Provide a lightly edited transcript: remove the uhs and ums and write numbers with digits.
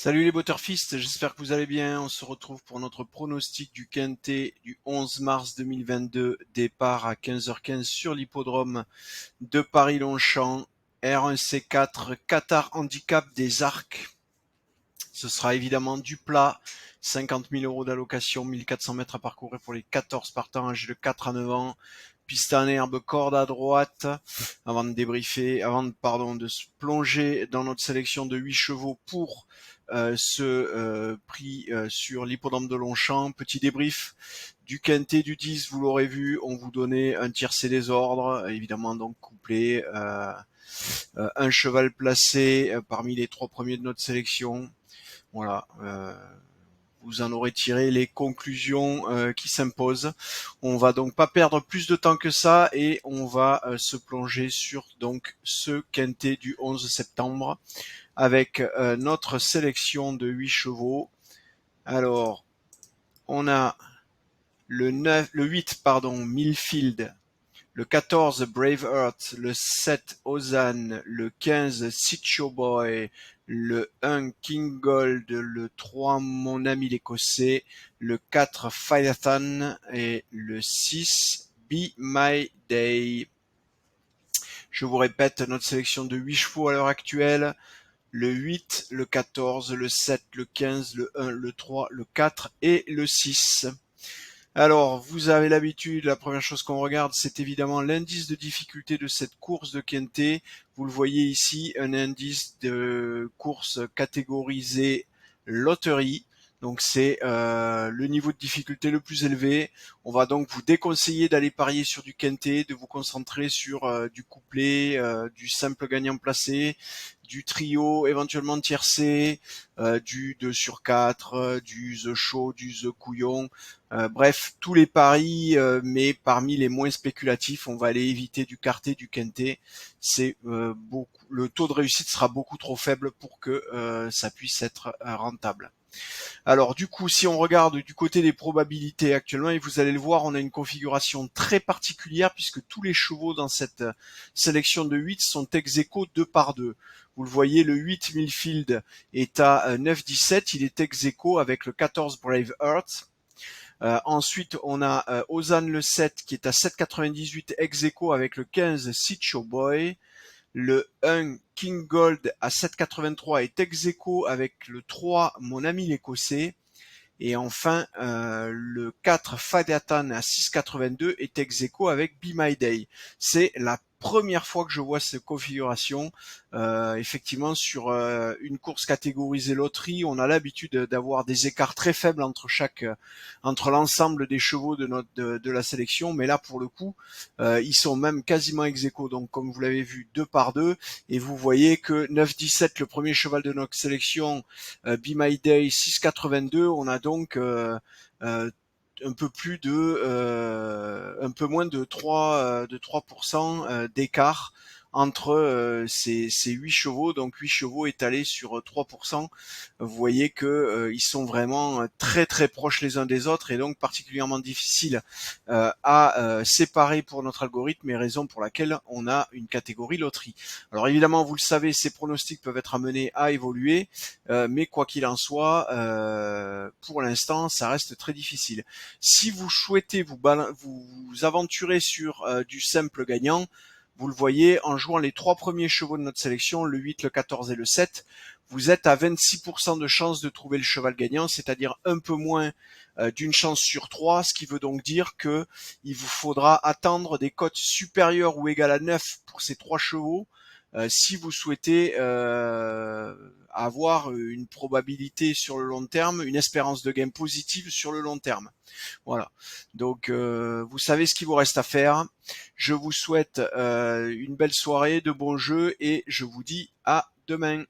Salut les Butterfist, j'espère que vous allez bien. On se retrouve pour notre pronostic du Quintet du 11 mars 2022, départ à 15h15 sur l'hippodrome de Paris-Longchamp, R1C4, Qatar Handicap des Arcs. Ce sera évidemment du plat, 50 000 euros d'allocation, 1400 mètres à parcourir pour les 14 partants âgés de 4 à 9 ans. Piste en herbe, corde à droite, avant de se plonger dans notre sélection de 8 chevaux pour ce prix sur l'hippodrome de Longchamp. Petit débrief du quintet du 10, vous l'aurez vu, on vous donnait un tiercé des ordres, évidemment donc couplé, un cheval placé parmi les 3 premiers de notre sélection. Voilà, vous en aurez tiré les conclusions qui s'imposent. On va donc pas perdre plus de temps que ça et on va se plonger sur donc ce quintet du 11 septembre avec notre sélection de 8 chevaux. Alors, on a le 8 Millfield, le 14 Braveheart, le 7 Ozan, le 15 Sitcho Boy, le 1 King Gold, le 3 Mon ami l'Écossais, le 4 Phaethon et le 6 Be My Day. Je vous répète notre sélection de 8 chevaux à l'heure actuelle. Le 8, le 14, le 7, le 15, le 1, le 3, le 4 et le 6. Alors, vous avez l'habitude, la première chose qu'on regarde, c'est évidemment l'indice de difficulté de cette course de Quintet. Vous le voyez ici, un indice de course catégorisé loterie. Donc c'est le niveau de difficulté le plus élevé. On va donc vous déconseiller d'aller parier sur du quintet, de vous concentrer sur du couplet, du simple gagnant placé, du trio éventuellement tiercé, du 2 sur 4, du The Show, du The Couillon. Bref, tous les paris, mais parmi les moins spéculatifs, on va aller éviter du quartet, du quintet. C'est le taux de réussite sera beaucoup trop faible pour que ça puisse être rentable. Alors du coup, si on regarde du côté des probabilités actuellement, et vous allez le voir, on a une configuration très particulière puisque tous les chevaux dans cette sélection de 8 sont ex aequo 2 par 2. Vous le voyez, le 8 Millfield est à 9,17, il est ex aequo avec le 14 Braveheart. Ensuite, on a Ozan le 7 qui est à 7,98 ex aequo avec le 15 Sitcho Boy. Le 1 King Gold à 7,83 est ex aequo avec le 3 Mon ami l'Écossais. Et enfin, le 4 Fadiatan à 6,82 est ex aequo avec Be My Day. C'est la première fois que je vois cette configuration. Effectivement, sur une course catégorisée loterie, on a l'habitude d'avoir des écarts très faibles entre l'ensemble des chevaux de la sélection, mais là pour le coup, ils sont même quasiment ex aequo. Donc, comme vous l'avez vu, 2 par 2, et vous voyez que 9,17, le premier cheval de notre sélection, Be My Day 6,82, on a donc euh, un peu moins de 3% d'écart entre ces 8 chevaux, donc 8 chevaux étalés sur 3%. Vous voyez que ils sont vraiment très très proches les uns des autres et donc particulièrement difficiles à séparer pour notre algorithme, et raison pour laquelle on a une catégorie loterie. Alors évidemment, vous le savez, ces pronostics peuvent être amenés à évoluer, mais quoi qu'il en soit, pour l'instant, ça reste très difficile. Si vous souhaitez vous aventurer sur du simple gagnant, vous le voyez, en jouant les 3 premiers chevaux de notre sélection, le 8, le 14 et le 7, vous êtes à 26% de chance de trouver le cheval gagnant, c'est-à-dire un peu moins d'une chance sur 3, ce qui veut donc dire que il vous faudra attendre des cotes supérieures ou égales à 9 pour ces 3 chevaux si vous souhaitez avoir une probabilité sur le long terme, une espérance de gain positive sur le long terme. Voilà. Donc vous savez ce qu'il vous reste à faire. Je vous souhaite une belle soirée, de bons jeux et je vous dis à demain.